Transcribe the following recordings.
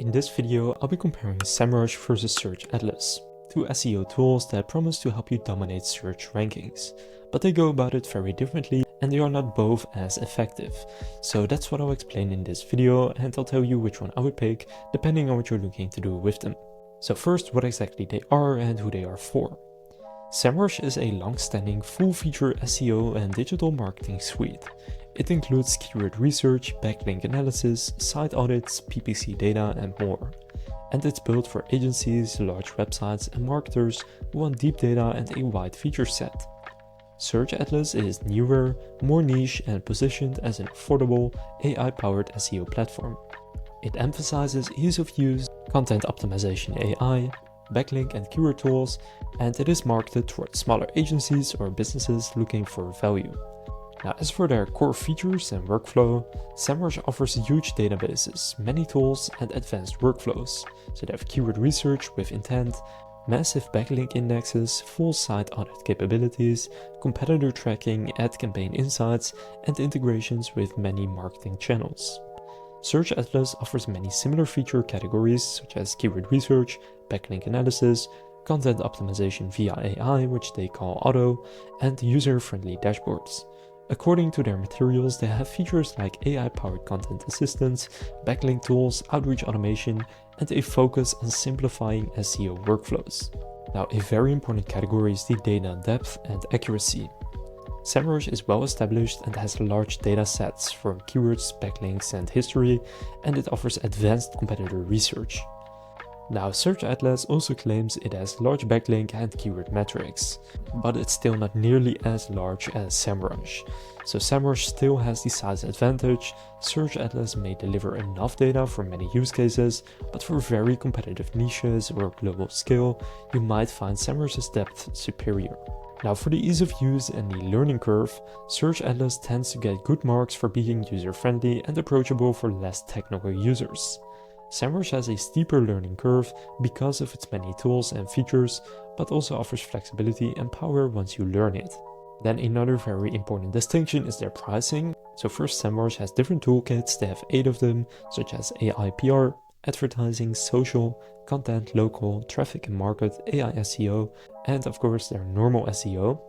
In this video, I'll be comparing Semrush versus Search Atlas, two SEO tools that promise to help you dominate search rankings, but they go about it very differently and they are not both as effective. So that's what I'll explain in this video, and I'll tell you which one I would pick depending on what you're looking to do with them. So first, what exactly they are and who they are for. Semrush is a long-standing full-feature SEO and digital marketing suite. It includes keyword research, backlink analysis, site audits, PPC data, and more. And it's built for agencies, large websites, and marketers who want deep data and a wide feature set. Search Atlas is newer, more niche, and positioned as an affordable, AI-powered SEO platform. It emphasizes ease of use, content optimization AI, backlink and keyword tools, and it is marketed towards smaller agencies or businesses looking for value. Now, as for their core features and workflow, Semrush offers huge databases, many tools, and advanced workflows. So they have keyword research with intent, massive backlink indexes, full site audit capabilities, competitor tracking, ad campaign insights, and integrations with many marketing channels. Search Atlas offers many similar feature categories such as keyword research, backlink analysis, content optimization via AI, which they call auto, and user-friendly dashboards. According to their materials, they have features like AI-powered content assistance, backlink tools, outreach automation, and a focus on simplifying SEO workflows. Now, a very important category is the data depth and accuracy. Semrush is well established and has large data sets from keywords, backlinks, and history, and it offers advanced competitor research. Now, Search Atlas also claims it has large backlink and keyword metrics, but it's still not nearly as large as Semrush. So Semrush still has the size advantage. Search Atlas may deliver enough data for many use cases, but for very competitive niches or global scale, you might find Semrush's depth superior. Now, for the ease of use and the learning curve, Search Atlas tends to get good marks for being user-friendly and approachable for less technical users. Semrush has a steeper learning curve because of its many tools and features, but also offers flexibility and power once you learn it. Then another very important distinction is their pricing. So first, Semrush has different toolkits. They have 8 of them, such as AI PR, advertising, social, content, local, traffic and market, AI SEO, and of course their normal SEO.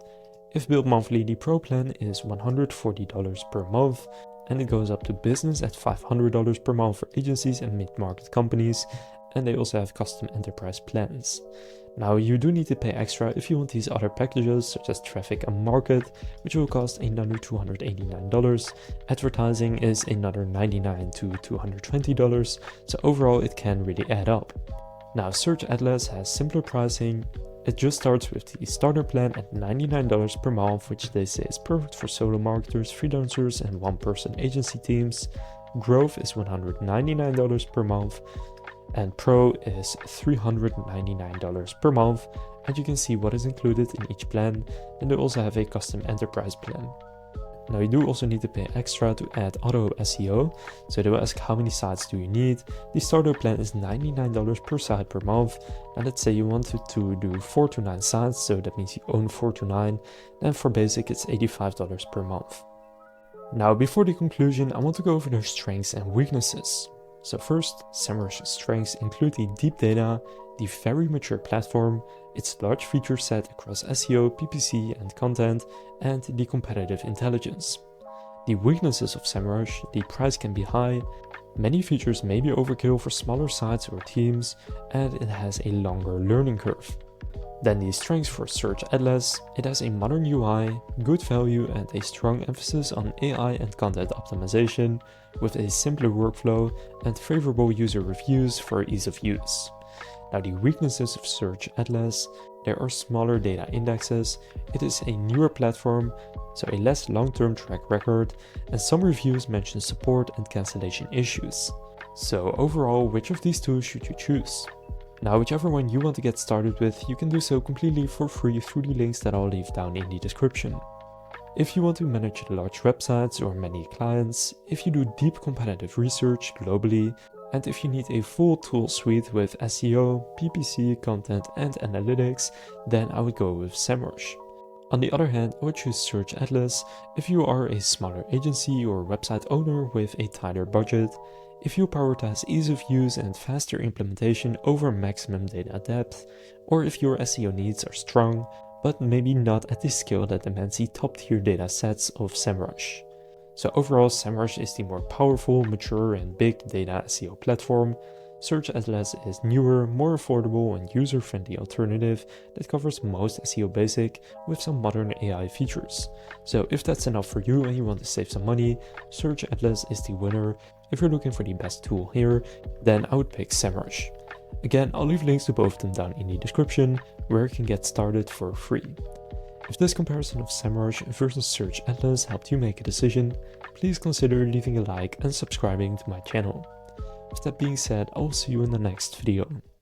If billed monthly, the Pro plan is $140 per month, and it goes up to business at $500 per month for agencies and mid-market companies, and they also have custom enterprise plans. Now, you do need to pay extra if you want these other packages such as traffic and market, which will cost another $289. Advertising is another $99 to $220, so overall it can really add up. Now, Search Atlas has simpler pricing. It just starts with the starter plan at $99 per month, which they say is perfect for solo marketers, freelancers, and one-person agency teams. Growth is $199 per month, and Pro is $399 per month, and you can see what is included in each plan, and they also have a custom enterprise plan. Now, you do also need to pay extra to add auto SEO, so they will ask how many sites do you need. The starter plan is $99 per site per month, and let's say you wanted to do 4 to 9 sites, so that means you own 4 to 9, then for basic it's $85 per month. Now, before the conclusion, I want to go over their strengths and weaknesses. So first, Semrush's strengths include the deep data, the very mature platform, its large feature set across SEO, PPC, and content, and the competitive intelligence. The weaknesses of Semrush: the price can be high, many features may be overkill for smaller sites or teams, and it has a longer learning curve. Then the strengths for Search Atlas: it has a modern UI, good value, and a strong emphasis on AI and content optimization, with a simpler workflow and favorable user reviews for ease of use. Now, the weaknesses of Search Atlas: there are smaller data indexes, it is a newer platform, so a less long-term track record, and some reviews mention support and cancellation issues. So overall, which of these two should you choose? Now, whichever one you want to get started with, you can do so completely for free through the links that I'll leave down in the description. If you want to manage large websites or many clients, if you do deep competitive research globally, and if you need a full tool suite with SEO, PPC, content, and analytics, then I would go with Semrush. On the other hand, I would choose Search Atlas if you are a smaller agency or website owner with a tighter budget. If you prioritize ease of use and faster implementation over maximum data depth, or if your SEO needs are strong, but maybe not at the scale that demands the top-tier data sets of Semrush. So overall, Semrush is the more powerful, mature, and big data SEO platform. Search Atlas is newer, more affordable, and user-friendly alternative that covers most SEO basic with some modern AI features. So if that's enough for you and you want to save some money, Search Atlas is the winner. If you're looking for the best tool here, then I would pick Semrush. Again, I'll leave links to both of them down in the description, where you can get started for free. If this comparison of Semrush versus Search Atlas helped you make a decision, please consider leaving a like and subscribing to my channel. With that being said, I will see you in the next video.